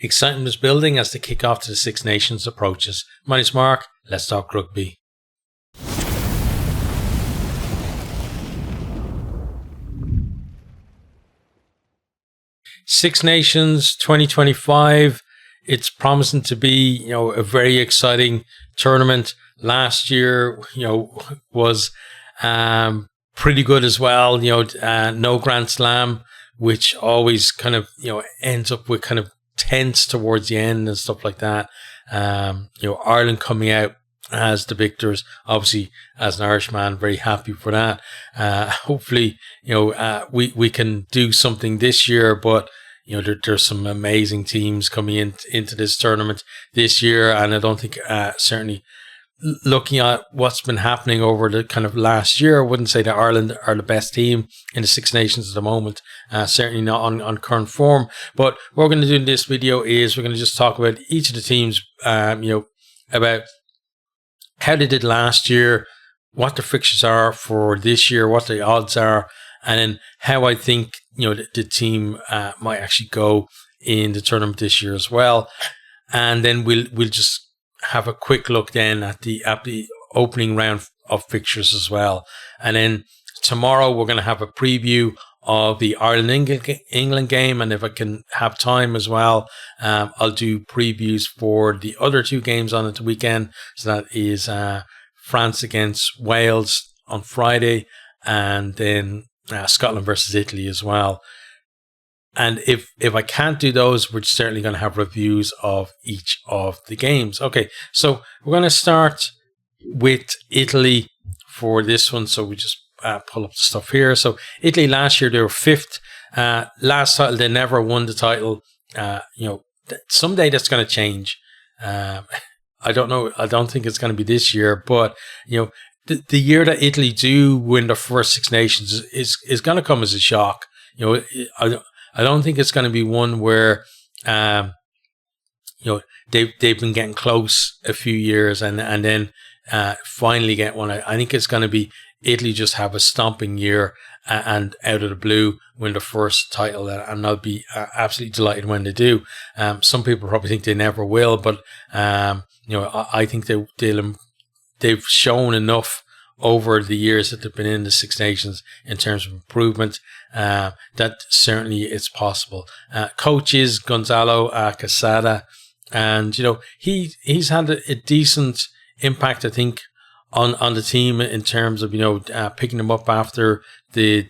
Excitement is building as the kick-off to the Six Nations approaches. My name's Mark. Let's talk rugby. Six Nations 2025. It's promising to be, a very exciting tournament. Last year, was pretty good as well. No Grand Slam, which always kind of, ends up with kind of tense towards the end and stuff like that. Ireland coming out as the victors, obviously as an Irishman, very happy for that. Hopefully, we can do something this year, but there's some amazing teams coming into this tournament this year, and I don't think certainly looking at what's been happening over the kind of last year, I wouldn't say that Ireland are the best team in the Six Nations at the moment. Certainly not on current form. But what we're going to do in this video is we're going to just talk about each of the teams, about how they did last year, what the fixtures are for this year, what the odds are, and then how I think the team might actually go in the tournament this year as well. And then we'll just have a quick look then at the opening round of fixtures as well. And then tomorrow we're going to have a preview of the Ireland-England game, and if I can have time as well, I'll do previews for the other two games on the weekend. So that is France against Wales on Friday, and then Scotland versus Italy as well. And if I can't do those, we're certainly going to have reviews of each of the games. Okay, so we're going to start with Italy for this one. So we just pull up the stuff here. So Italy last year, they were fifth. Last title, they never won the title. Someday that's going to change. I don't know. I don't think it's going to be this year, but the year that Italy do win their first Six Nations is going to come as a shock. I don't think it's going to be one where they've been getting close a few years and then finally get one. I think it's going to be Italy just have a stomping year and out of the blue win the first title, and I'll be absolutely delighted when they do. Some people probably think they never will, but I think they've shown enough over the years that they've been in the Six Nations in terms of improvement, that certainly it's possible. Coach is Gonzalo Casada, and he's had a decent impact, I think, on the team in terms of picking them up after the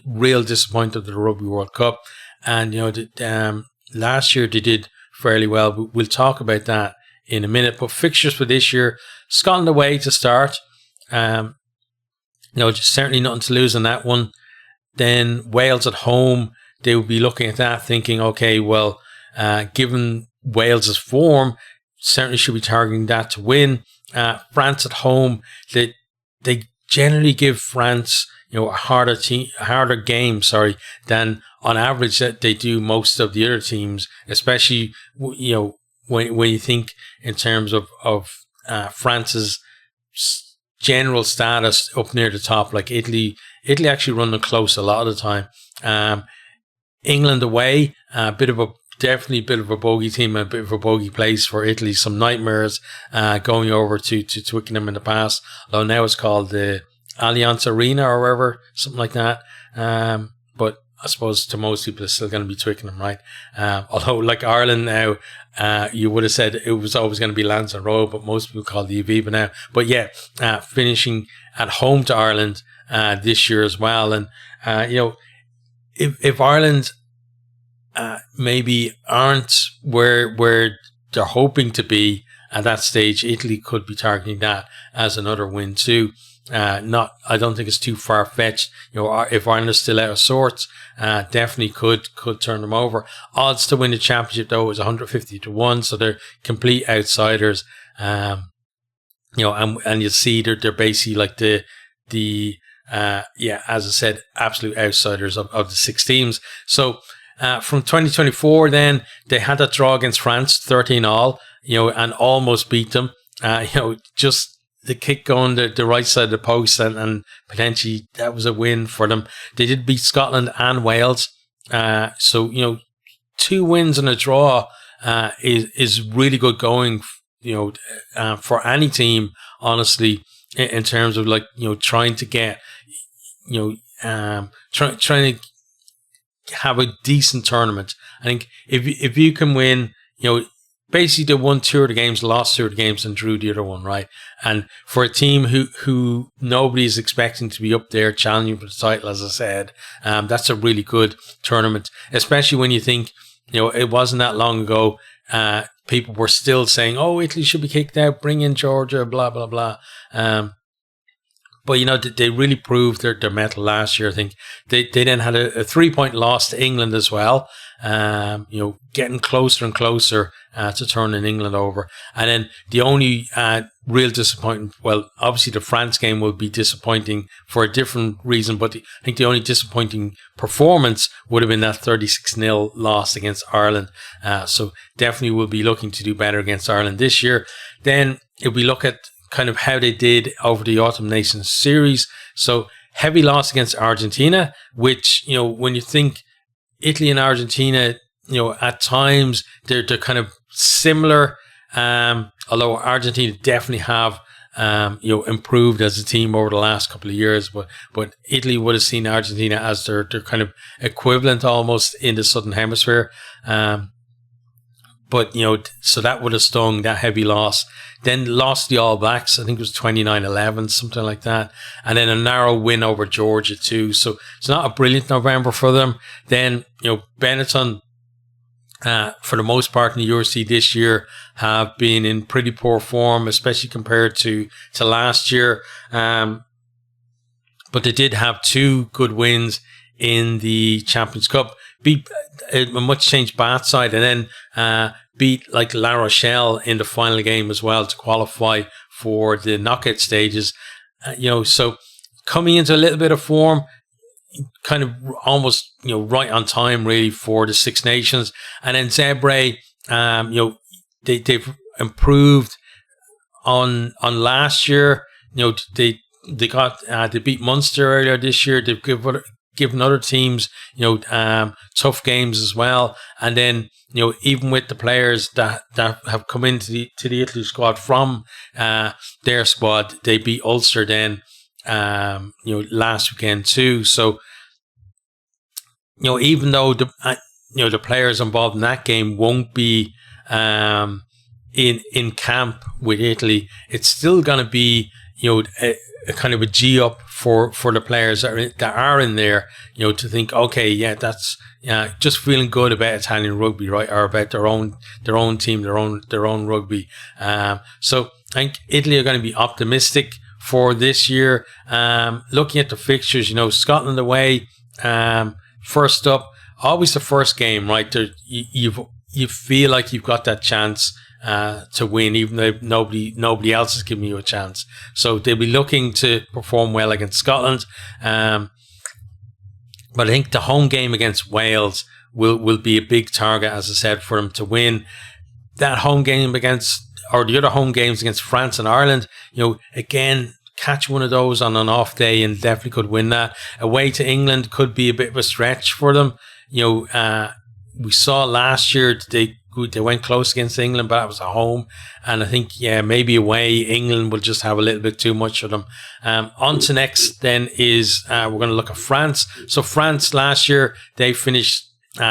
real disappointment of the Rugby World Cup, and last year they did fairly well. We'll talk about that in a minute. But fixtures for this year: Scotland away to start. Just certainly nothing to lose on that one. Then Wales at home, they would be looking at that thinking, okay, well, given Wales's form, certainly should be targeting that to win. France at home, they generally give France a harder game, than on average that they do most of the other teams, especially when you think in terms of France's general status up near the top. Like Italy actually run them close a lot of the time. England away, definitely a bit of a bogey team, a bit of a bogey place for Italy. Some nightmares going over to Twickenham in the past, although now it's called the Allianz Arena or wherever, something like that. But I suppose to most people it's still going to be Twickenham, right? Although like Ireland now, you would have said it was always going to be Lansdowne Road, but most people call it the Aviva now. But yeah, finishing at home to Ireland this year as well. And if Ireland maybe aren't where they're hoping to be at that stage, Italy could be targeting that as another win too. I don't think it's too far fetched. If Ireland is still out of sorts, definitely could turn them over. Odds to win the championship though is 150-1, so they're complete outsiders. And you see they're basically like as I said, absolute outsiders of the six teams. So from 2024, then they had that draw against France, 13-all, and almost beat them. Just the kick going the right side of the post, and potentially that was a win for them. They did beat Scotland and Wales. So 2 wins and a draw is really good going, for any team, honestly, in terms of, like, trying to get, trying to have a decent tournament. I think if you can win, basically they won 2 of the games, lost 2 of the games, and drew the other one, right? And for a team who nobody's expecting to be up there challenging for the title, as I said, that's a really good tournament, especially when you think, it wasn't that long ago, people were still saying, oh, Italy should be kicked out, bring in Georgia, blah, blah, blah. But, they really proved their mettle last year. I think they then had a 3-point loss to England as well, getting closer and closer to turning England over. And then the only real disappointment, well, obviously the France game will be disappointing for a different reason, but I think the only disappointing performance would have been that 36-0 loss against Ireland. So definitely we'll be looking to do better against Ireland this year. Then if we look at kind of how they did over the Autumn Nations series. So heavy loss against Argentina, which, when you think Italy and Argentina, at times they're kind of similar, although Argentina definitely have, improved as a team over the last couple of years. But Italy would have seen Argentina as their kind of equivalent almost in the Southern Hemisphere. But, so that would have stung, that heavy loss. Then lost the All Blacks, I think it was 29-11, something like that. And then a narrow win over Georgia too. So it's not a brilliant November for them. Then, Benetton, for the most part in the URC this year, have been in pretty poor form, especially compared to last year. But they did have 2 good wins in the Champions Cup. Beat a much changed Bath side, and then beat like La Rochelle in the final game as well to qualify for the knockout stages. So coming into a little bit of form, kind of almost right on time really for the Six Nations. And then Zebre, they've improved on last year. They beat Munster earlier this year. They've given other teams, tough games as well. And then, even with the players that have come into the Italy squad from their squad, they beat Ulster then, last weekend too. So, even though the players involved in that game won't be in camp with Italy, it's still going to be, a kind of a G up for the players that are in there, to think, okay, yeah, that's just feeling good about Italian rugby, right, or about their own team, their own rugby. So I think Italy are going to be optimistic for this year. Looking at the fixtures, Scotland away, first up, always the first game, right? You feel like you've got that chance to win, even though nobody else is giving you a chance. So they'll be looking to perform well against Scotland. But I think the home game against Wales will be a big target, as I said, for them to win. That home game or the other home games against France and Ireland, again, catch one of those on an off day and definitely could win that. Away to England could be a bit of a stretch for them. We saw last year they went close against England, but that was at home. And I think, maybe away, England will just have a little bit too much of them. On to next then is, we're going to look at France. So France last year, they finished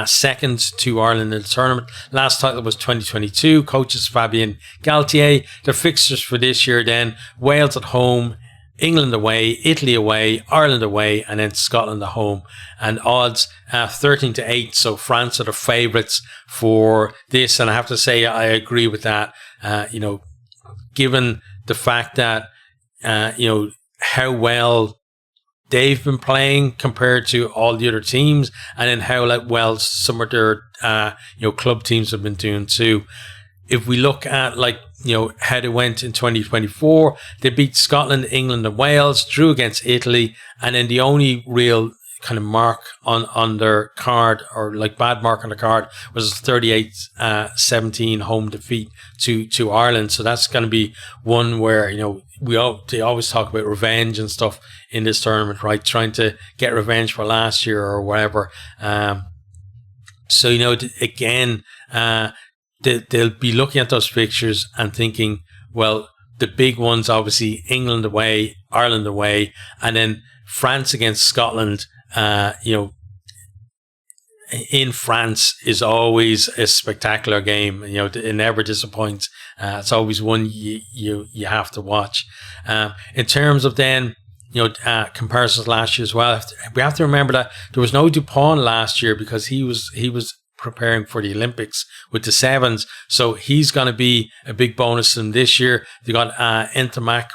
second to Ireland in the tournament. Last title was 2022. Coaches Fabien Galtier. The fixtures for this year then, Wales at home, England away, Italy away, Ireland away, and then Scotland at home. And odds 13-8. So France are the favourites for this. And I have to say, I agree with that. Given the fact that, how well they've been playing compared to all the other teams, and then how well some of their, club teams have been doing too. If we look at how they went in 2024, they beat Scotland, England and Wales, drew against Italy, and then the only real kind of mark on their card, or bad mark on the card, was a 38-17 home defeat to Ireland. So that's going to be one where, they always talk about revenge and stuff in this tournament, right? Trying to get revenge for last year or whatever. So, again, they'll be looking at those fixtures and thinking, well, the big ones, obviously, England away, Ireland away, and then France against Scotland, in France is always a spectacular game. It never disappoints. It's always one you have to watch. In terms of then, comparisons last year as well, we have to remember that there was no Dupont last year because he was preparing for the Olympics with the sevens, so he's going to be a big bonus to them this year. They got Intermac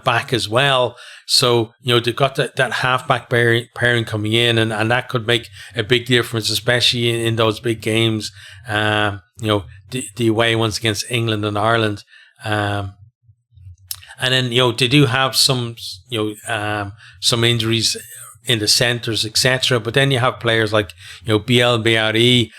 back as well, so they've got that halfback pairing coming in, and that could make a big difference, especially in those big games. The away ones against England and Ireland. And then they do have some injuries in the centres, etc. But then you have players like BLBRE,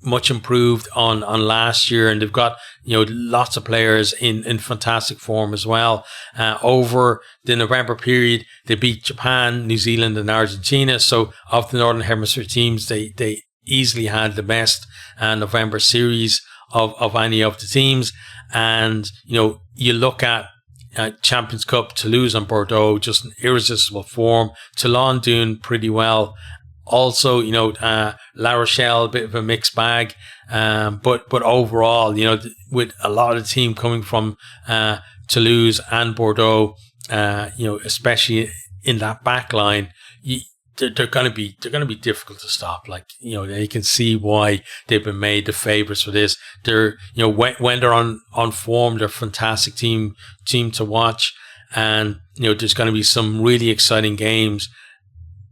much improved on last year, and they've got lots of players in fantastic form as well. Over the November period, they beat Japan, New Zealand, and Argentina. So of the Northern Hemisphere teams, they easily had the best November series of any of the teams. And you look at Champions Cup, Toulouse and Bordeaux, just an irresistible form. Toulon doing pretty well. Also, La Rochelle, a bit of a mixed bag. But overall, with a lot of the team coming from Toulouse and Bordeaux, especially in that back line, they're going to be difficult to stop. They can see why they've been made the favourites for this. They're when they're on form, they're a fantastic team to watch, and there's going to be some really exciting games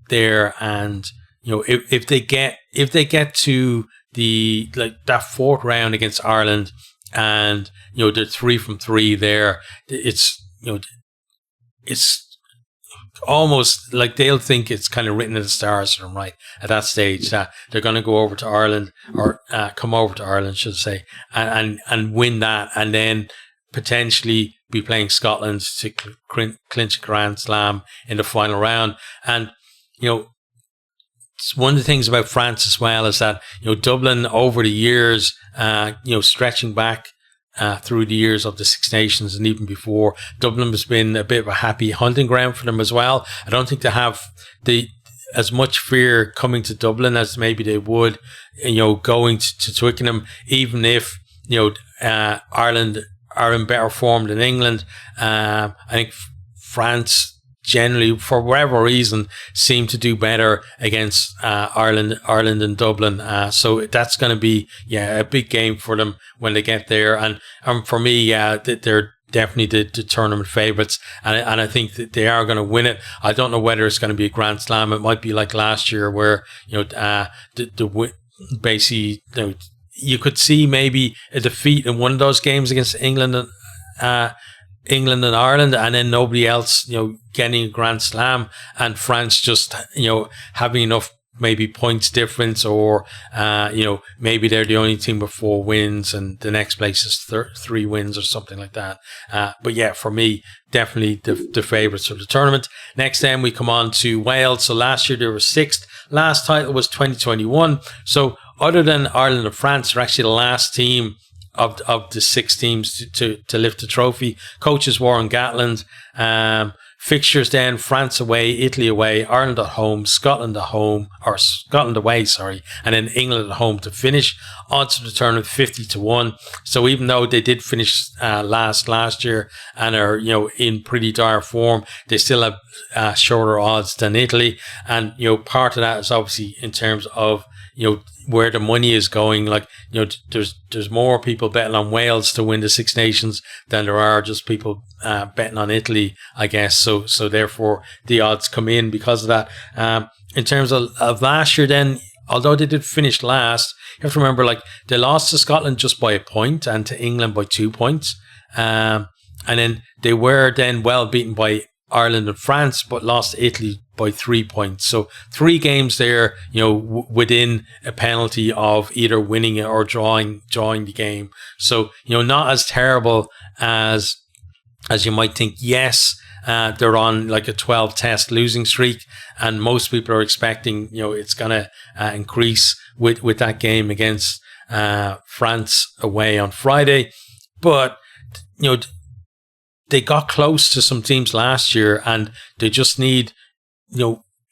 there. And if they get to the that fourth round against Ireland, and they're 3 from 3 there, it's almost like they'll think it's kind of written in the stars for them, right, at that stage, that they're going to go over to Ireland, or come over to Ireland, should I say, and win that, and then potentially be playing Scotland to clinch a Grand Slam in the final round. And one of the things about France as well is that Dublin over the years, stretching back through the years of the Six Nations and even before, Dublin has been a bit of a happy hunting ground for them as well. I don't think they have as much fear coming to Dublin as maybe they would, going to Twickenham, even if Ireland are in better form than England. I think France generally, for whatever reason, seem to do better against Ireland and Dublin. So that's going to be a big game for them when they get there. And for me, they're definitely the tournament favourites, and I think that they are going to win it. I don't know whether it's going to be a Grand Slam. It might be like last year, where basically you could see maybe a defeat in one of those games against England and Ireland, and then nobody else, getting a Grand Slam, and France just, having enough maybe points difference, or, maybe they're the only team with 4 wins and the next place is 3 wins or something like that. But yeah, for me, definitely the favourites of the tournament. Next then we come on to Wales. So last year they were 6th. Last title was 2021. So other than Ireland and France, they're actually the last team of the 6 teams to lift the trophy. Coaches Warren Gatland. Fixtures then: France away, Italy away, Ireland at home, Scotland away, and then England at home to finish. Odds of the tournament 50-1. So even though they did finish last year and are in pretty dire form, they still have shorter odds than Italy. And part of that is obviously in terms of where the money is going. There's more people betting on Wales to win the Six Nations than there are just people betting on Italy, I guess. So therefore the odds come in because of that. In terms of last year then, although they did finish last, you have to remember, they lost to Scotland just by a point and to England by 2 points. And then they were then well beaten by Ireland and France, but lost to Italy by 3 points. So 3 games there, within a penalty of either winning it or drawing the game. So, not as terrible as you might think. Yes, they're on a 12-test losing streak, and most people are expecting, it's going to increase with that game against France away on Friday. But, they got close to some teams last year, and they just need,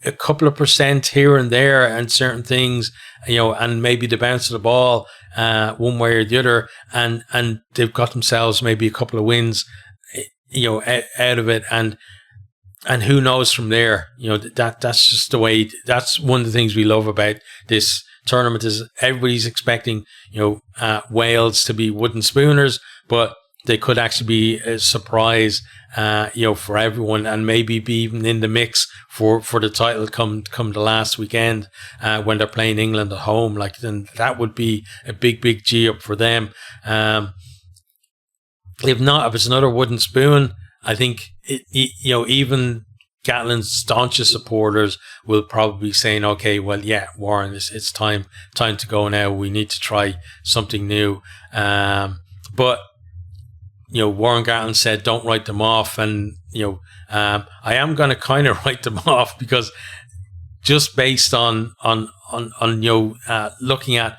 a couple of % here and there and certain things, and maybe the bounce of the ball one way or the other, and they've got themselves maybe a couple of wins, out of it, and who knows from there. That's just the way. That's one of the things we love about this tournament is everybody's expecting Wales to be wooden spooners, but they could actually be a surprise, for everyone, and maybe be even in the mix for the title come the last weekend when they're playing England at home. Like, then that would be a big G up for them. If not, if it's another wooden spoon, I think even Gatland's staunchest supporters will probably be saying, "Okay, well, yeah, Warren, it's time to go now. We need to try something new." But Warren Gatland said, "Don't write them off," and I am going to kind of write them off, because just based on looking at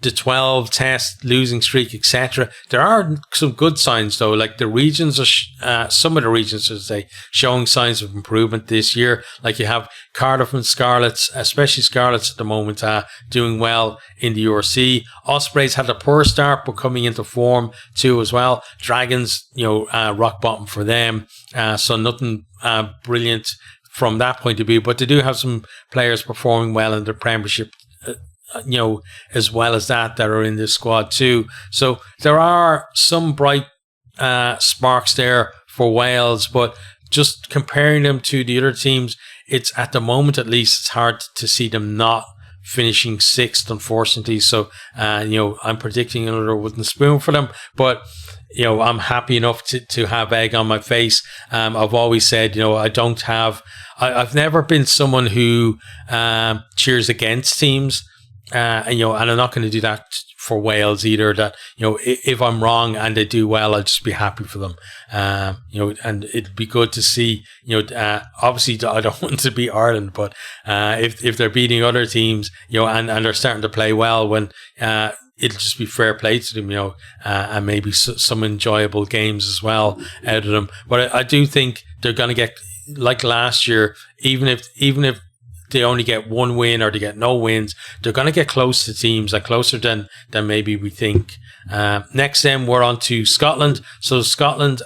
the 12 test losing streak, etc., there are some good signs though. Like the regions are, some of the regions, should say, showing signs of improvement this year. Like you have Cardiff and Scarlets, especially Scarlets at the moment, doing well in the URC. Ospreys had a poor start, but coming into form too as well. Dragons, rock bottom for them. So nothing brilliant from that point of view, but they do have some players performing well in the Premiership, as well as that are in the squad too. So there are some bright sparks there for Wales, but just comparing them to the other teams, it's at the moment, at least, it's hard to see them not finishing sixth, unfortunately. So, I'm predicting another wooden spoon for them, but I'm happy enough to have egg on my face. I've always said, I've never been someone who cheers against teams. And I'm not going to do that for Wales either. That, if I'm wrong and they do well, I'll just be happy for them. And it'd be good to see, obviously I don't want to beat Ireland, but if they're beating other teams, and they're starting to play well, when it'll just be fair play to them, and maybe some enjoyable games as well out of them. But I do think they're going to get, like last year, even if they only get one win or they get no wins, they're going to get close to teams, and closer than maybe we think. Next, then we're on to Scotland. So Scotland,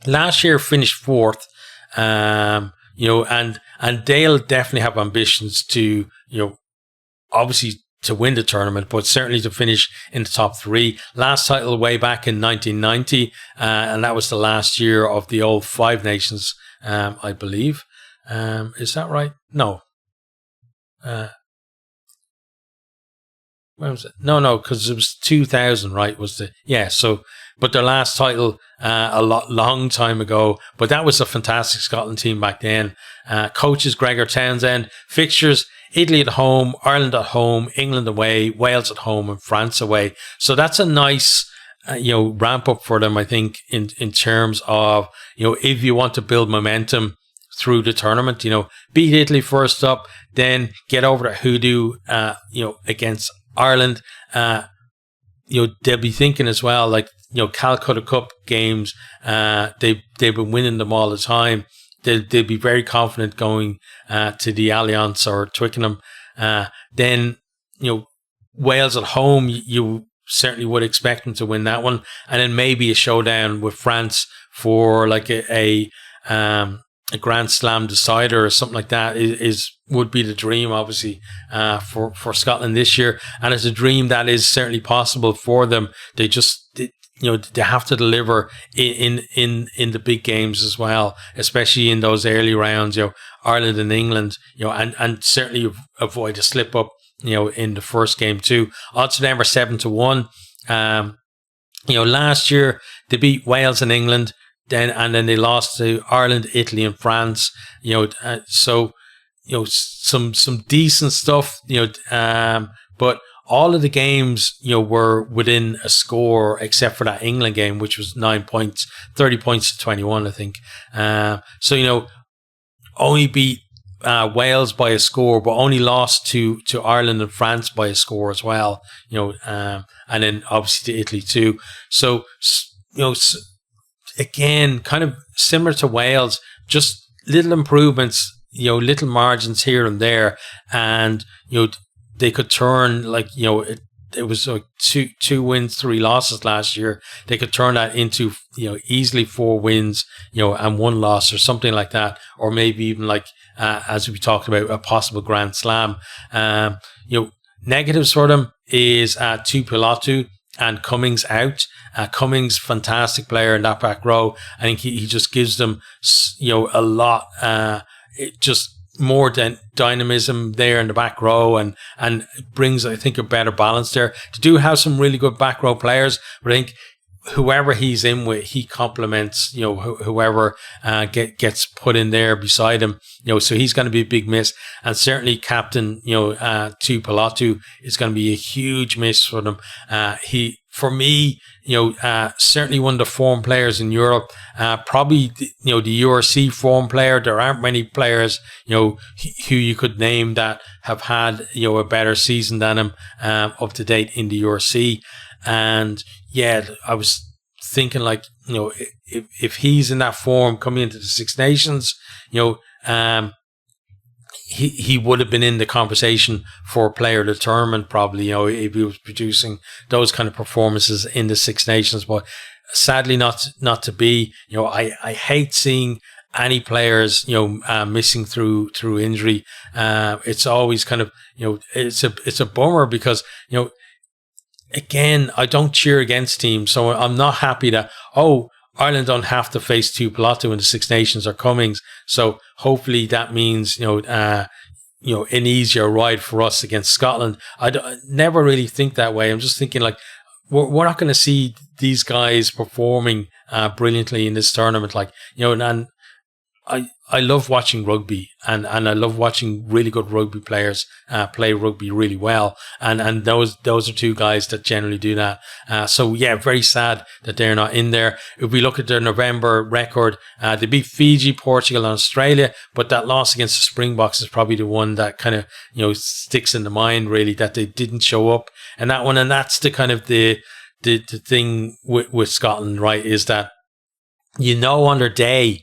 last year finished fourth, and they'll definitely have ambitions to, obviously to win the tournament, but certainly to finish in the top three. Last title way back in 1990, and that was the last year of the old Five Nations, I believe. Is that right? No. When was it? No, because it was 2000, right? So, but their last title long time ago. But that was a fantastic Scotland team back then. Coaches Gregor Townsend. Fixtures: Italy at home, Ireland at home, England away, Wales at home, and France away. So that's a nice ramp up for them, I think, in terms of, if you want to build momentum through the tournament, beat Italy first up, then get over to hoodoo, against Ireland. They'll be thinking as well, like, Calcutta Cup games, they've been winning them all the time. They'll be very confident going to the Allianz or Twickenham. Then, Wales at home, you certainly would expect them to win that one. And then maybe a showdown with France for like a Grand Slam decider or something like that would be the dream, obviously, for Scotland this year. And it's a dream that is certainly possible for them. They have to deliver in the big games as well, especially in those early rounds, Ireland and England, and certainly avoid a slip up, in the first game too. Odds for them are 7-1. Last year they beat Wales and England, and then they lost to Ireland, Italy, and France. Some decent stuff. But all of the games, were within a score, except for that England game, which was 9 points, 30 points to 21, I think. Only beat Wales by a score, but only lost to Ireland and France by a score as well. And then obviously to Italy too. So again, kind of similar to Wales, just little improvements, little margins here and there, and they could turn it was like two wins, 3 losses last year. They could turn that into easily 4 wins, and 1 loss or something like that, or maybe even as we talked about, a possible Grand Slam. Negatives for them is Tuipulotu and Cummings out. Cummings, fantastic player in that back row. I think he just gives them a lot. Just more than dynamism there in the back row, and brings, I think, a better balance there. To do have some really good back row players, but I think whoever he's in with, he complements whoever gets put in there beside him. So he's going to be a big miss, and certainly captain Tuipulotu is going to be a huge miss for them. For me, certainly one of the form players in Europe, probably the URC form player. There aren't many players who you could name that have had a better season than him up to date in the URC. And yeah, I was thinking if he's in that form coming into the Six Nations, he would have been in the conversation for player of the tournament probably, if he was producing those kind of performances in the Six Nations. But sadly not to be. I hate seeing any players missing through injury. It's always kind of it's a bummer, because again, I don't cheer against teams, so I'm not happy that Ireland don't have to face Tuipulotu in the Six Nations or Cummings. So hopefully that means an easier ride for us against Scotland. I never really think that way. I'm just thinking we're not going to see these guys performing brilliantly in this tournament. And I love watching rugby, and I love watching really good rugby players play rugby really well, and those are 2 guys that generally do that. So yeah, very sad that they're not in there. If we look at their November record, they beat Fiji, Portugal, and Australia, but that loss against the Springboks is probably the one that kind of sticks in the mind, really, that they didn't show up in that one. And that's the kind of the thing with Scotland, right? Is that on their day,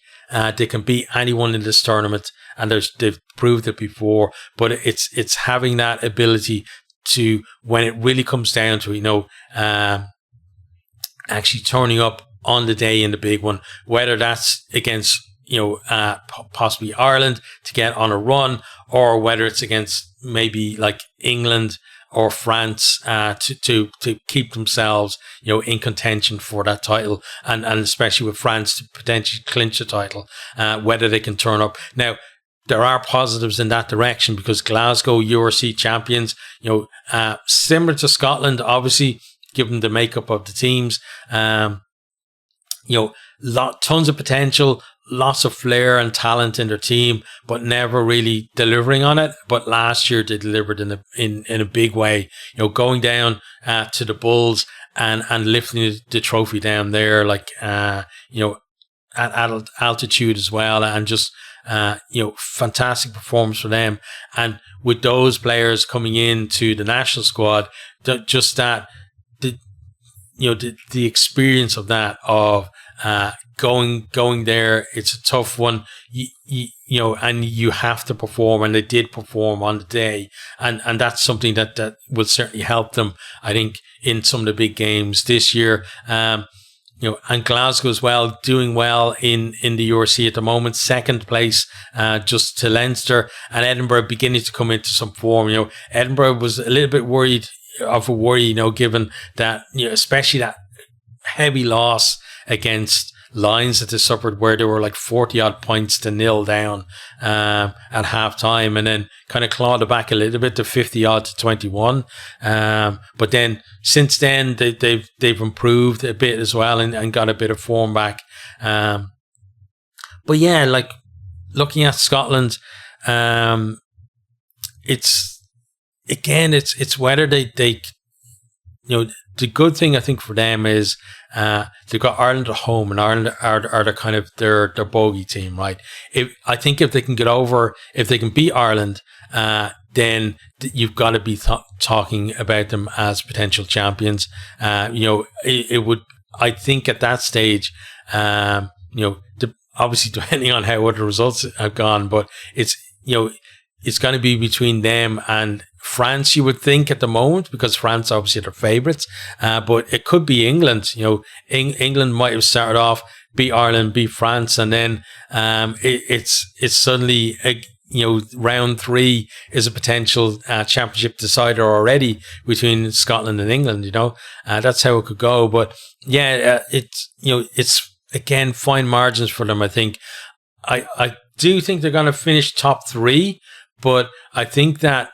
they can beat anyone in this tournament, and they've proved it before. But it's having that ability to, when it really comes down to actually turning up on the day in the big one, whether that's against possibly Ireland to get on a run, or whether it's against maybe England or France to keep themselves in contention for that title, and especially with France to potentially clinch a title, whether they can turn up. Now, there are positives in that direction, because Glasgow URC champions, similar to Scotland, obviously, given the makeup of the teams, tons of potential, lots of flair and talent in their team, but never really delivering on it. But last year they delivered in a big way, going down to the Bulls and lifting the trophy down there, at altitude as well, and just fantastic performance for them. And with those players coming into the national squad, the experience of that, of going there, it's a tough one, and you have to perform, and they did perform on the day, and that's something that will certainly help them, I think, in some of the big games this year. And Glasgow as well, doing well in the URC at the moment, 2nd place, just to Leinster, and Edinburgh beginning to come into some form. Edinburgh was a little bit worried, given that, especially that heavy loss against Lions that they suffered, where they were 40 odd points to 0 down at half time, and then kind of clawed it back a little bit to 50 odd to 21. But then since then they've improved a bit as well, and got a bit of form back. But yeah, looking at Scotland, it's whether they the good thing I think for them is they've got Ireland at home, and Ireland are the kind of their bogey team, right? I think if they can if they can beat Ireland, then you've got to be talking about them as potential champions. It would, I think, at that stage, obviously depending on how other results have gone, but it's going to be between them and France, you would think, at the moment, because France obviously are the favourites. But it could be England. England might have started off, beat Ireland, beat France, and then it's suddenly round 3 is a potential championship decider already between Scotland and England. That's how it could go. But yeah, it's again fine margins for them. I think I do think they're going to finish top 3. But I think that,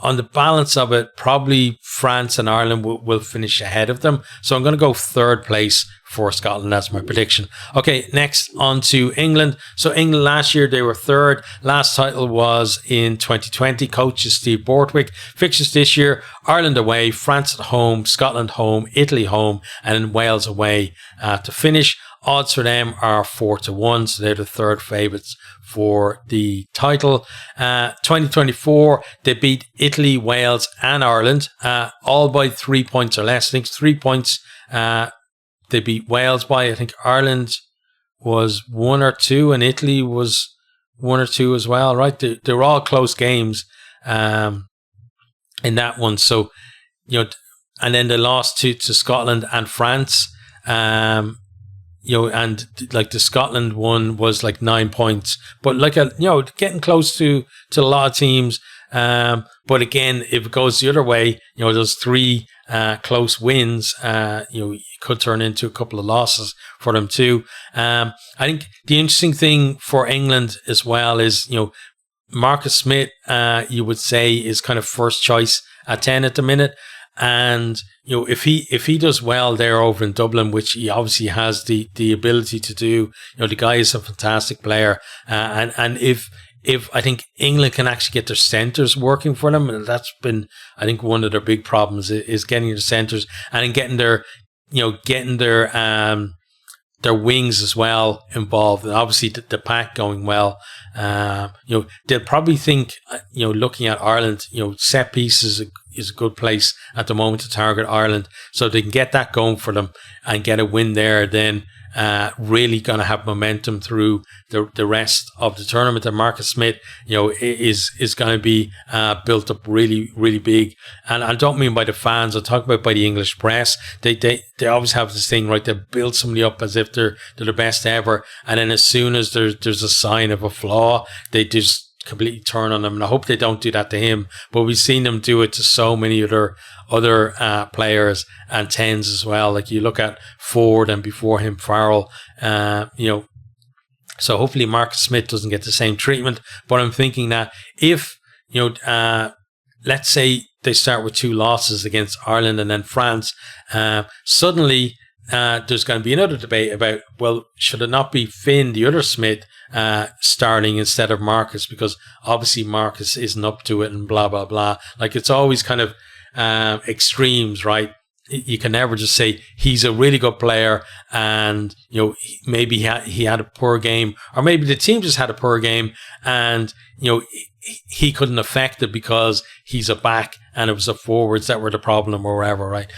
on the balance of it, probably France and Ireland will finish ahead of them. So I'm going to go 3rd place for Scotland. That's my prediction. Okay, next on to England. So England last year, they were 3rd. Last title was in 2020. Coach is Steve Borthwick. Fixtures this year: Ireland away, France at home, Scotland home, Italy home, and then Wales away to finish. Odds for them are 4-1, so they're the 3rd favourites for the title. 2024, they beat Italy, Wales, and Ireland, all by 3 points or less. I think 3 points they beat Wales by. I think Ireland was 1 or 2, and Italy was 1 or 2 as well, right? They were all close games in that one. So, and then they lost to Scotland and France. And like the Scotland one was like 9 points, but like getting close to a lot of teams. But again, if it goes the other way, those 3 close wins, it could turn into a couple of losses for them too. I think the interesting thing for England as well is, Marcus Smith, you would say, is kind of first choice at 10 at the minute. And if he does well there over in Dublin, which he obviously has the ability to do, the guy is a fantastic player. And if I think England can actually get their centres working for them, and that's been, I think, one of their big problems is getting the centres and getting their wings as well involved, and obviously the pack going well. They'll probably think, looking at Ireland, set pieces is a good place at the moment to target Ireland. So if they can get that going for them and get a win there, then really going to have momentum through the rest of the tournament. And Marcus Smith, is going to be built up really, really big. And I don't mean by the fans, I talk about by the English press. They always have this thing, right? They build somebody up as if they're the best ever, and then as soon as there's a sign of a flaw, they just completely turn on them. And I hope they don't do that to him, but we've seen them do it to so many other players and 10s as well. Like you look at Ford and before him Farrell, so hopefully Marcus Smith doesn't get the same treatment. But I'm thinking that if let's say they start with 2 losses against Ireland and then France, suddenly there's going to be another debate about, well, should it not be Finn, the other Smith, starting instead of Marcus, because obviously Marcus isn't up to it and blah, blah, blah. Like, it's always kind of extremes, right? You can never just say he's a really good player and, maybe he had a poor game, or maybe the team just had a poor game and, he couldn't affect it because he's a back and it was the forwards that were the problem or whatever, right?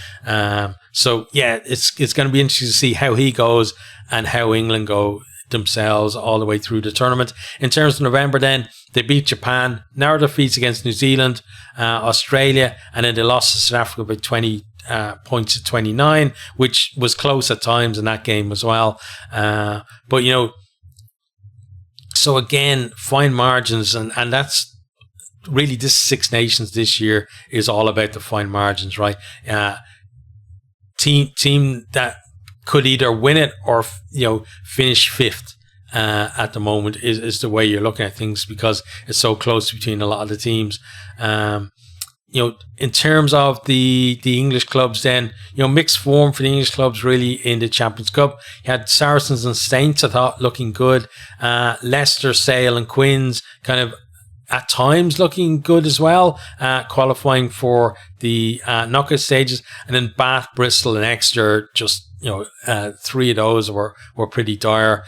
So yeah, it's going to be interesting to see how he goes and how England go themselves all the way through the tournament. In terms of November, then they beat Japan, narrow defeats against New Zealand, Australia, and then they lost to South Africa by 20 points to 29, which was close at times in that game as well. But so again, fine margins, and that's really this Six Nations this year is all about the fine margins, right? Team that could either win it or finish 5th at the moment is the way you're looking at things, because it's so close between a lot of the teams. In terms of the English clubs, then, mixed form for the English clubs really in the Champions Cup. You had Saracens and Saints, I thought, looking good. Leicester, Sale and Quins kind of at times looking good as well, qualifying for the knockout stages. And then Bath, Bristol and Exeter, just, three of those were pretty dire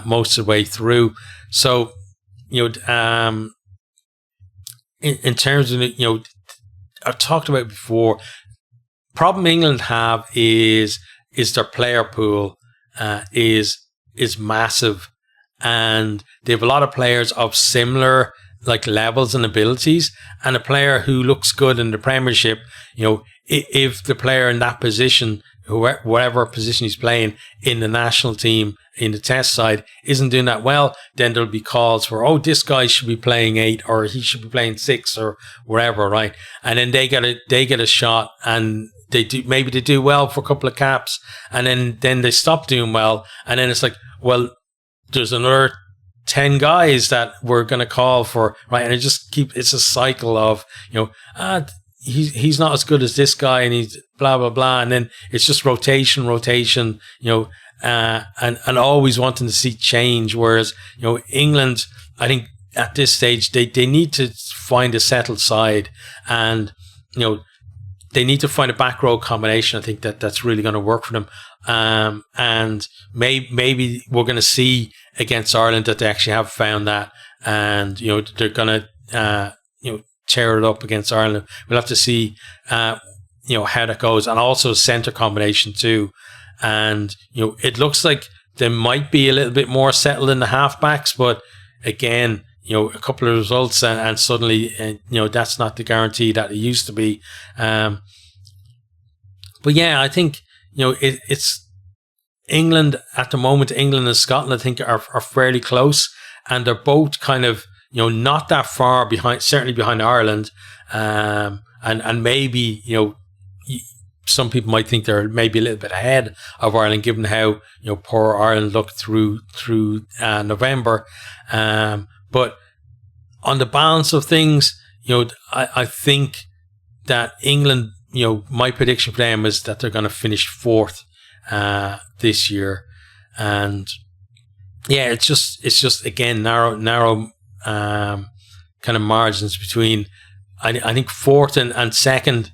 most of the way through. So, in terms of, I've talked about it before, problem England have is their player pool is massive, and they have a lot of players of similar like levels and abilities, and a player who looks good in the Premiership, if the player in that position, whatever position he's playing in the national team, in the test side, isn't doing that well, then there'll be calls for, this guy should be playing 8 or he should be playing 6 or whatever, right? And then they get a shot, and they do well for a couple of caps, and then they stop doing well, and then it's like, well, there's another 10 guys that we're going to call for, right? And it's a cycle of, he's not as good as this guy, and he's blah, blah, blah. And then it's just rotation, and always wanting to see change. Whereas, England, I think at this stage, they need to find a settled side, and, they need to find a back row combination. I think that's really going to work for them. And maybe we're going to see against Ireland that they actually have found that, and they're going to tear it up against Ireland. We'll have to see how that goes, and also centre combination too. And it looks like they might be a little bit more settled in the halfbacks, but again, a couple of results and suddenly that's not the guarantee that it used to be. But yeah, I think it's England at the moment. England and Scotland, I think, are fairly close, and they're both kind of not that far behind, certainly behind Ireland, and maybe some people might think they're maybe a little bit ahead of Ireland, given how poor Ireland looked through November. But on the balance of things, I think that England, my prediction for them is that they're going to finish 4th this year. And yeah, it's just again narrow kind of margins between. I think 4th and 2nd.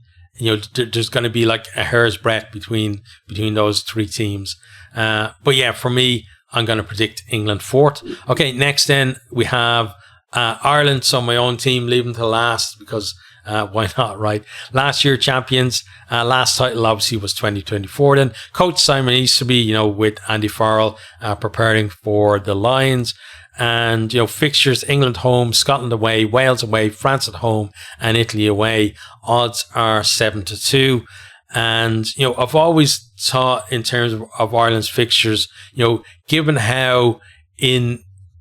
There's going to be like a hair's breadth between those 3 teams. But yeah, for me, I'm going to predict England 4th. Okay, next then we have Ireland. So my own team, leaving to last because why not, right? Last year champions. Last title obviously was 2024. Then Coach Simon Easterby, with Andy Farrell preparing for the Lions. And, fixtures: England home, Scotland away, Wales away, France at home, and Italy away. Odds are 7-2. And, I've always thought in terms of Ireland's fixtures, given how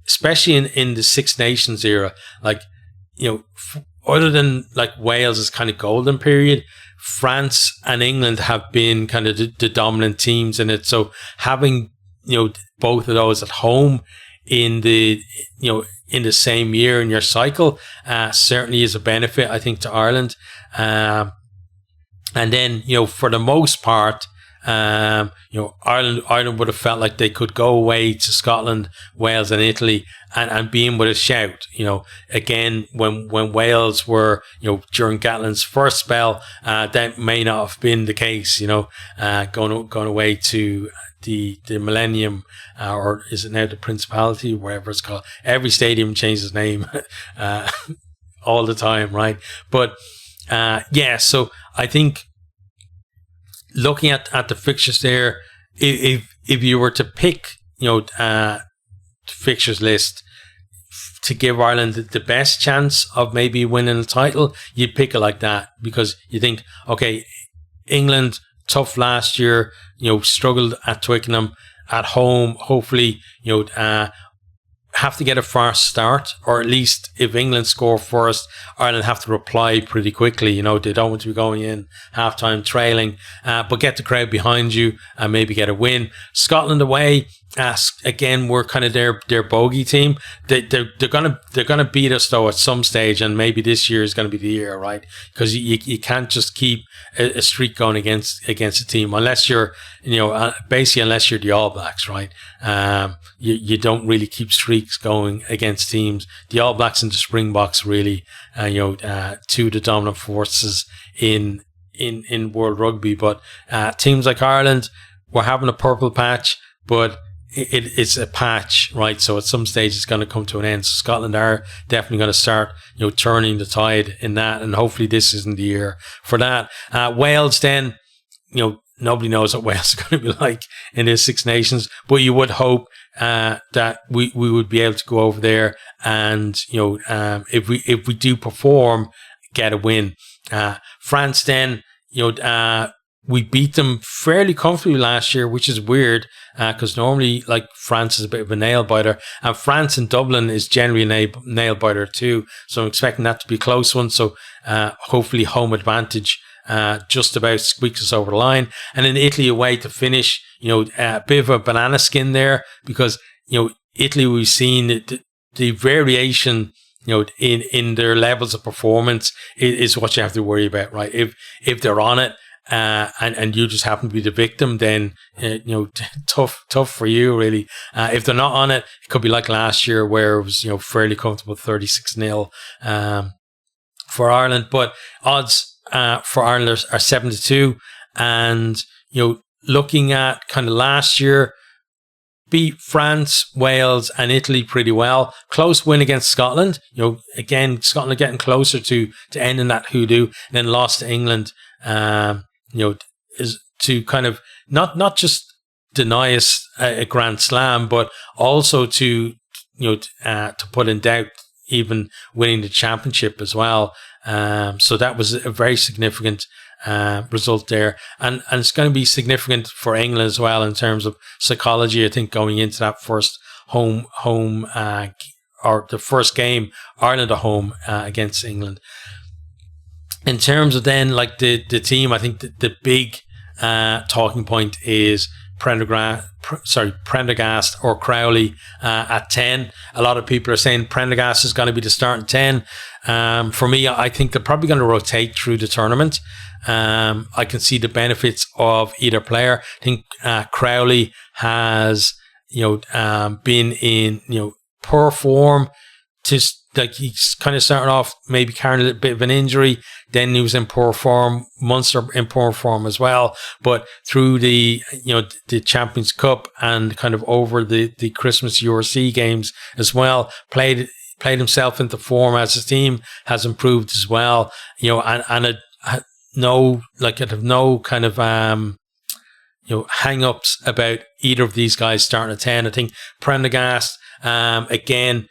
especially in the Six Nations era, like, other than like Wales' kind of golden period, France and England have been kind of the dominant teams in it. So having, both of those at home in the same year in your cycle certainly is a benefit, I think, to Ireland. And then for the most part, Ireland would have felt like they could go away to Scotland, Wales and Italy and be in with a shout. Again, when Wales were, during Gatland's first spell, that may not have been the case, going away to the Millennium, or is it now the Principality, wherever it's called. Every stadium changes name all the time, right? But so I think looking at the fixtures there, if you were to pick, fixtures list to give Ireland the best chance of maybe winning the title, you'd pick it like that, because you think, okay, England, tough last year, struggled at Twickenham, at home, hopefully, have to get a fast start, or at least if England score first, Ireland have to reply pretty quickly. They don't want to be going in half-time trailing, but get the crowd behind you and maybe get a win. Scotland away, again, we're kind of their bogey team. They're gonna beat us though at some stage, and maybe this year is going to be the year, right? Because you can't just keep a streak going against a team unless you're basically unless you're the All Blacks, right? You don't really keep streaks going against teams. The All Blacks and the Springboks really, two of the dominant forces in world rugby. But teams like Ireland, we're having a purple patch, but it's a patch, right? So at some stage it's going to come to an end. So Scotland are definitely going to start, turning the tide in that, and hopefully this isn't the year for that. Wales, then, nobody knows what Wales is going to be like in the Six Nations, but you would hope that we would be able to go over there and if we do perform, get a win. France, then, we beat them fairly comfortably last year, which is weird because normally, like, France is a bit of a nail biter, and France in Dublin is generally a nail biter too. So I'm expecting that to be a close one. So hopefully, home advantage just about squeaks us over the line. And then Italy away to finish, a bit of a banana skin there because Italy, we've seen the variation. In their levels of performance is what you have to worry about, right? If they're on it, and you just happen to be the victim, then tough for you, really. If they're not on it, it could be like last year where it was fairly comfortable 36-0 for Ireland. But odds for Ireland are 7-2, and looking at kind of last year, beat France, Wales, and Italy pretty well. Close win against Scotland. Again, Scotland getting closer to ending that hoodoo, and then lost to England. Is to kind of not just deny us a Grand Slam, but also to put in doubt even winning the championship as well. So that was a very significant result there, and it's going to be significant for England as well in terms of psychology. I think going into that first home or the first game, Ireland at home against England. In terms of then, like, the team, I think the big talking point is Prendergast or Crowley at 10. A lot of people are saying Prendergast is going to be the starting 10. For me, I think they're probably going to rotate through the tournament. I can see the benefits of either player. I think Crowley has been in poor form. Just like he's kind of starting off maybe carrying a little bit of an injury, then he was in poor form. Munster in poor form as well. But through the the Champions Cup and kind of over the Christmas URC games as well, played himself into form as his team has improved as well. And I'd have no kind of hang-ups about either of these guys starting at 10. I think Prendergast, again,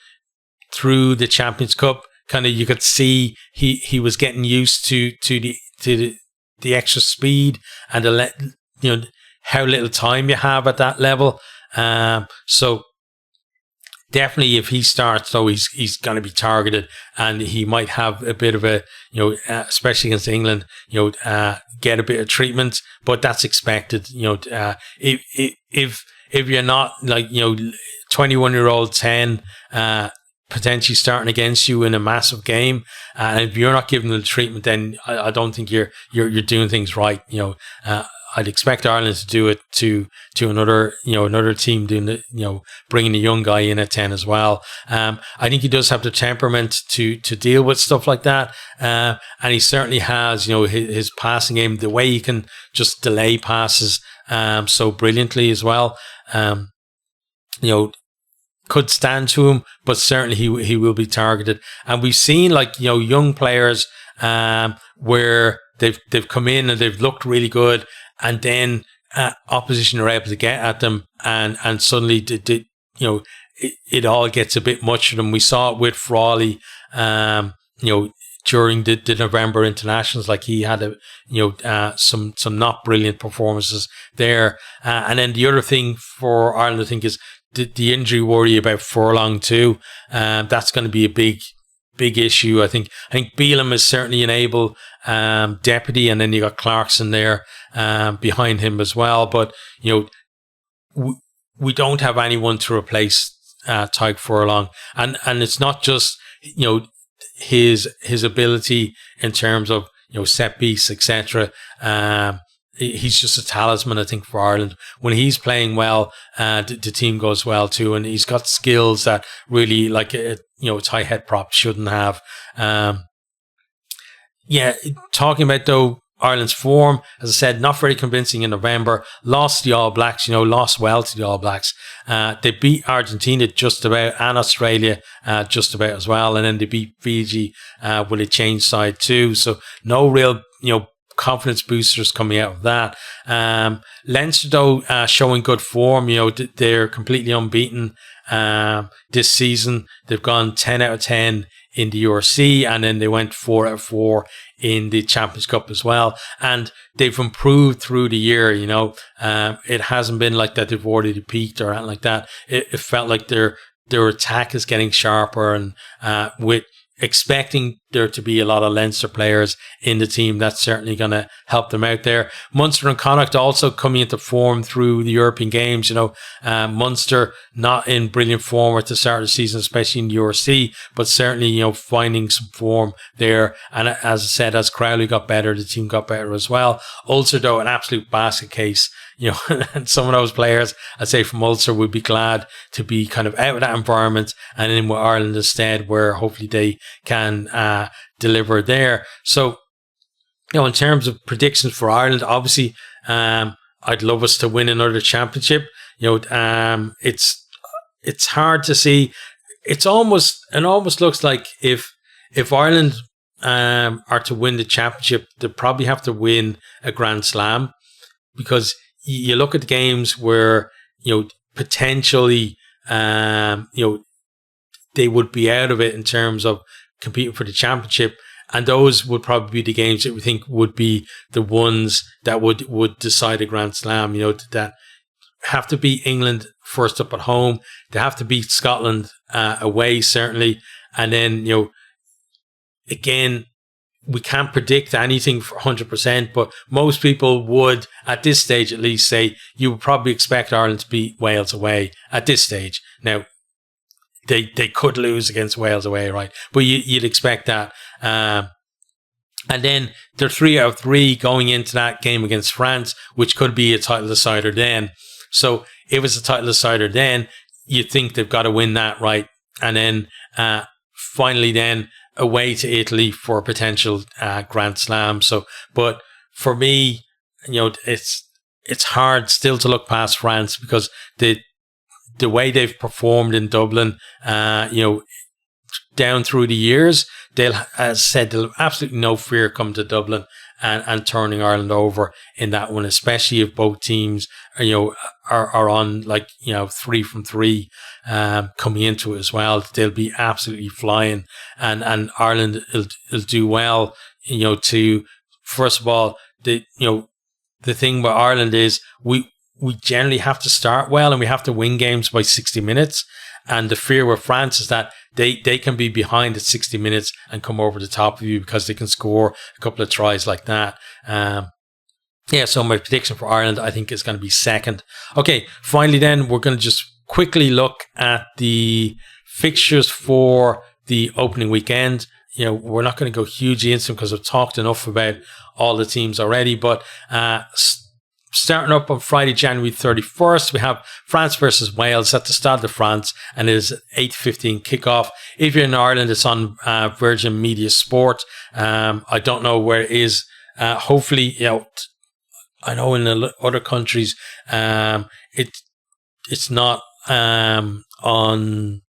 through the Champions Cup, kind of you could see he was getting used to the extra speed and how little time you have at that level. So definitely, if he starts, though, he's going to be targeted, and he might have a bit of a especially against England, get a bit of treatment, but that's expected. If you're not 21-year-old 10. Potentially starting against you in a massive game, and if you're not giving them the treatment, then I don't think you're doing things right. I'd expect Ireland to do it to another team doing bringing a young guy in at 10 as well. I think he does have the temperament to deal with stuff like that, and he certainly has his passing game, the way he can just delay passes so brilliantly as well. Could stand to him, but certainly he will be targeted. And we've seen young players where they've come in and they've looked really good, and then opposition are able to get at them, and suddenly it all gets a bit much for them. We saw it with Frawley, during the November internationals. Like, he had some not brilliant performances there. And then the other thing for Ireland, I think, is the injury worry about Furlong too. That's going to be a big issue. I think Bealham is certainly an able deputy, and then you got Clarkson there behind him as well. But we don't have anyone to replace Tadhg Furlong, and it's not just his ability in terms of set piece, etc. He's just a talisman, I think, for Ireland. When he's playing well, the team goes well too, and he's got skills that really, like a tight head prop shouldn't have. Talking about though Ireland's form, as I said, not very convincing in November. Lost the All Blacks, lost well to the All Blacks. They beat Argentina just about, and Australia just about as well, and then they beat Fiji with a changed side too. So no real, confidence boosters coming out of that. Leinster though showing good form. They're completely unbeaten this season. They've gone 10 out of 10 in the URC, and then they went 4 out of 4 in the Champions Cup as well. And they've improved through the year. It hasn't been like that they've already peaked or anything like that. It felt like their attack is getting sharper, and with expecting there to be a lot of Leinster players in the team, that's certainly going to help them out there. Munster and Connacht also coming into form through the European games. Munster not in brilliant form at the start of the season, especially in the URC, but certainly finding some form there. And as I said, as Crowley got better, the team got better as well. Ulster though, an absolute basket case. And some of those players, I'd say from Ulster, would be glad to be kind of out of that environment and in with Ireland instead, where hopefully they can deliver there. So, in terms of predictions for Ireland, obviously, I'd love us to win another championship. It's hard to see. It almost looks like if Ireland are to win the championship, they probably have to win a Grand Slam, because you look at the games where potentially they would be out of it in terms of competing for the championship, and those would probably be the games that we think would be the ones that would decide a Grand Slam. That have to beat England first up at home. They have to beat Scotland away, certainly, and then again, we can't predict anything for 100%, but most people would, at this stage at least, say you would probably expect Ireland to beat Wales away at this stage. Now, they could lose against Wales away, right? But you'd expect that. And then they're 3 out of 3 going into that game against France, which could be a title decider then. So if it's a title decider then, you think they've got to win that, right? And then finally then, away to Italy for a potential Grand Slam. So, but for me, it's hard still to look past France, because the way they've performed in Dublin, down through the years, they'll have absolutely no fear coming to Dublin and turning Ireland over in that one, especially if both teams are on 3 from 3 coming into it as well. They'll be absolutely flying, and Ireland will do well to, first of all, the thing with Ireland is we generally have to start well, and we have to win games by 60 minutes. And the fear with France is that they can be behind at 60 minutes and come over the top of you, because they can score a couple of tries like that. So my prediction for Ireland, I think, is going to be second. Okay, finally then, we're going to just quickly look at the fixtures for the opening weekend. We're not going to go hugely into them because I've talked enough about all the teams already, but starting up on Friday, January 31st, we have France versus Wales at the Stade de France, and it is 8:15 kickoff. If you're in Ireland, it's on Virgin Media Sport. I don't know where it is. Hopefully, I know in other countries, it's not on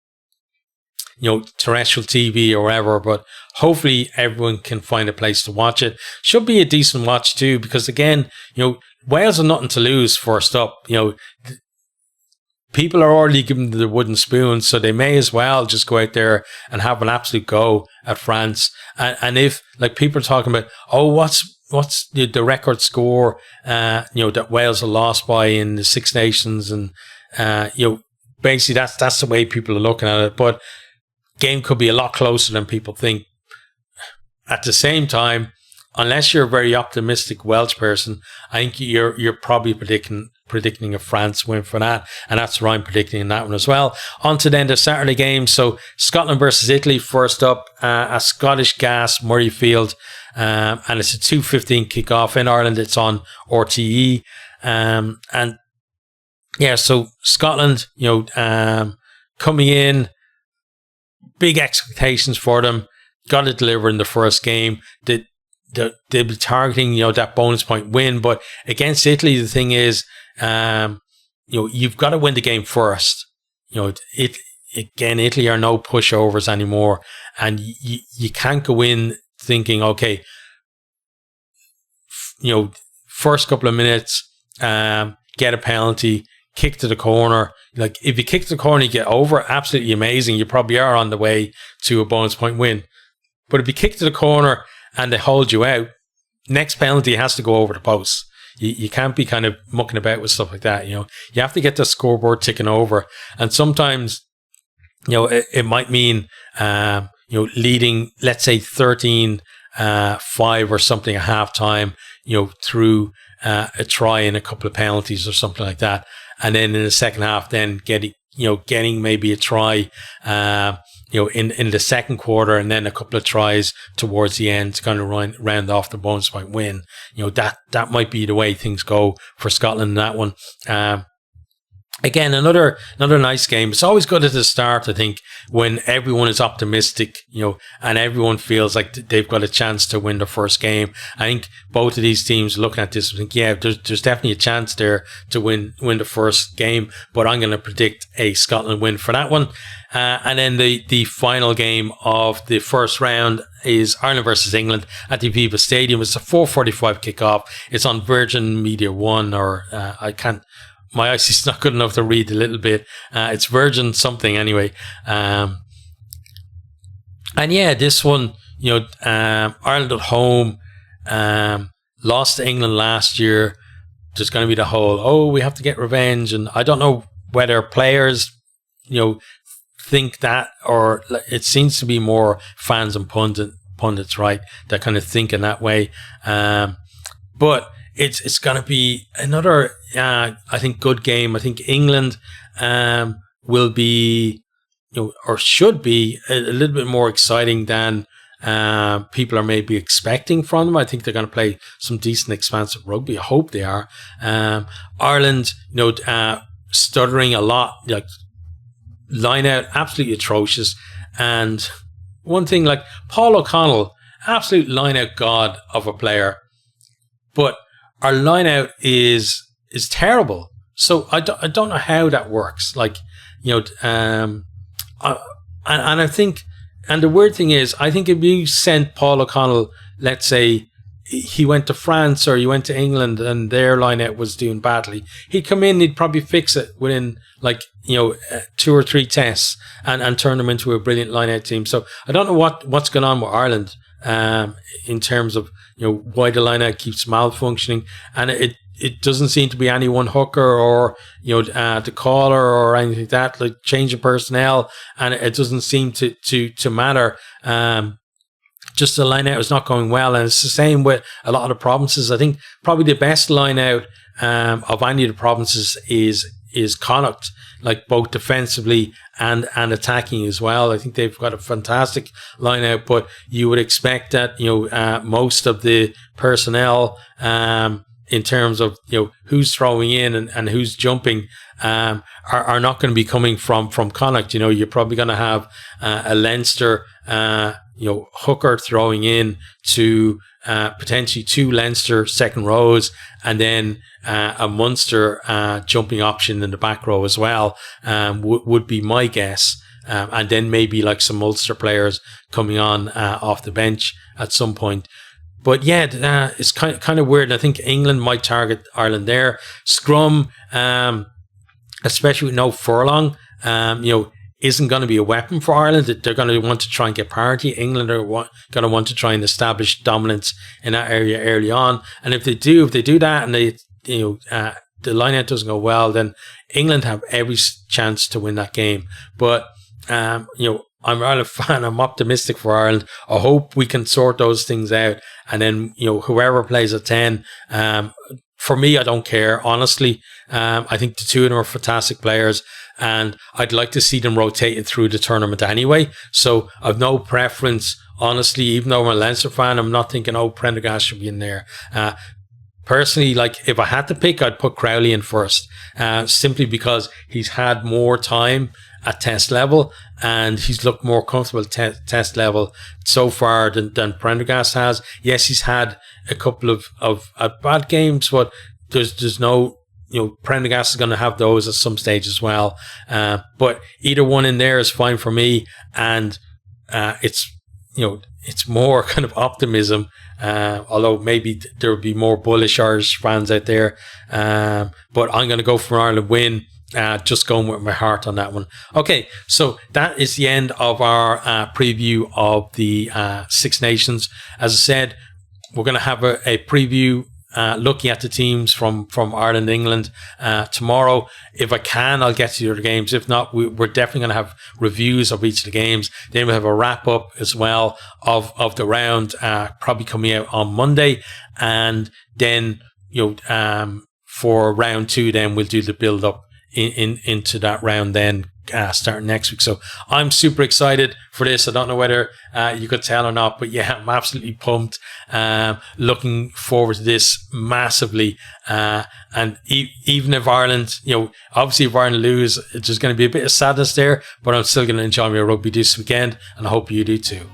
terrestrial TV or wherever, but hopefully everyone can find a place to watch it. Should be a decent watch too, because again, Wales have nothing to lose first up. People are already giving the wooden spoon, so they may as well just go out there and have an absolute go at France. And if, people are talking about, what's the record score, that Wales are lost by in the Six Nations, and basically that's the way people are looking at it. But game could be a lot closer than people think. At the same time, unless you're a very optimistic Welsh person, I think you're probably predicting a France win for that, and that's what I'm predicting in that one as well. On to then the Saturday game. So Scotland versus Italy first up, a Scottish gas Murrayfield, and it's a 2:15 kickoff. In Ireland it's on RTE, and yeah, so Scotland, coming in, big expectations for them, got to deliver in the first game. They'll be targeting, that bonus point win, but against Italy, the thing is, you've got to win the game first. Italy are no pushovers anymore, and you can't go in thinking, okay, first couple of minutes, get a penalty, kick to the corner. Like, if you kick to the corner, you get over, absolutely amazing. You probably are on the way to a bonus point win. But if you kick to the corner and they hold you out, next penalty has to go over the post. You can't be kind of mucking about with stuff like that. You have to get the scoreboard ticking over. And sometimes, it might mean, leading, let's say 13-5 or something at halftime, through a try and a couple of penalties or something like that. And then in the second half, then getting maybe a try, in the second quarter, and then a couple of tries towards the end to kind of round off the bonus point win. That might be the way things go for Scotland in that one. Again, another nice game. It's always good at the start, I think, when everyone is optimistic, and everyone feels like they've got a chance to win the first game. I think both of these teams looking at this think, yeah, there's definitely a chance there to win the first game, but I'm going to predict a Scotland win for that one. And then the final game of the first round is Ireland versus England at the Aviva Stadium. It's a 4:45 kickoff. It's on Virgin Media 1, or my eyesight's not good enough to read a little bit. It's Virgin something anyway. And yeah, this one, Ireland at home, lost to England last year. There's going to be the whole, we have to get revenge. And I don't know whether players, think that, or it seems to be more fans and pundits, right, that kind of think in that way. But it's going to be another, I think, good game. I think England will be, or should be, a little bit more exciting than people are maybe expecting from them. I think they're going to play some decent, expansive rugby. I hope they are. Ireland, stuttering a lot, like line out absolutely atrocious. And one thing, like Paul O'Connell, absolute line out god of a player, but our line out is terrible. So I don't know how that works. Like, and I think, and the weird thing is, I think if you sent Paul O'Connell, let's say he went to France or he went to England and their line out was doing badly, he'd come in, he'd probably fix it within 2 or 3 tests and turn them into a brilliant line out team. So I don't know what's going on with Ireland in terms of why the line out keeps malfunctioning, and it doesn't seem to be any one hooker or the caller or anything like that, like change of personnel, and it doesn't seem to matter. Just the line out is not going well, and it's the same with a lot of the provinces. I think probably the best line out of any of the provinces is Connacht, like both defensively and attacking as well. I think they've got a fantastic line out, but you would expect that most of the personnel in terms of who's throwing in and who's jumping are not going to be coming from Connacht. You're probably going to have a Leinster hooker throwing in to potentially 2 Leinster second rows, and then a Munster jumping option in the back row as well, would be my guess. And then maybe like some Ulster players coming on off the bench at some point. But yeah, it's kind of weird. I think England might target Ireland there. Scrum, especially with no Furlong, isn't going to be a weapon for Ireland. They're going to want to try and get parity. England are going to want to try and establish dominance in that area early on. And if they do that, and they the line-out doesn't go well, then England have every chance to win that game. But I'm an Ireland fan. I'm optimistic for Ireland. I hope we can sort those things out. And then, whoever plays at 10, for me, I don't care, honestly. I think the two of them are fantastic players, and I'd like to see them rotated through the tournament anyway. So I've no preference, honestly. Even though I'm a Leinster fan, I'm not thinking, Prendergast should be in there. Personally, like, if I had to pick, I'd put Crowley in first, simply because he's had more time at test level and he's looked more comfortable at test level so far than Prendergast has. Yes, he's had a couple of bad games, but there's no, Prendergast is going to have those at some stage as well. But either one in there is fine for me, and it's more kind of optimism. Although maybe there would be more bullish Irish fans out there. But I'm going to go for Ireland win. Just going with my heart on that one. Okay, so that is the end of our preview of the Six Nations. As I said, we're going to have a preview looking at the teams from Ireland and England tomorrow. If I can, I'll get to the other games. If not, we're definitely going to have reviews of each of the games. Then we'll have a wrap up as well of the round, probably coming out on Monday. And then, for round 2, then we'll do the build up into that round then, starting next week. So I'm super excited for this. I don't know whether you could tell or not, but yeah, I'm absolutely pumped. Looking forward to this massively. And even if Ireland, obviously if Ireland lose, there's going to be a bit of sadness there, but I'm still going to enjoy my rugby this weekend, and I hope you do too.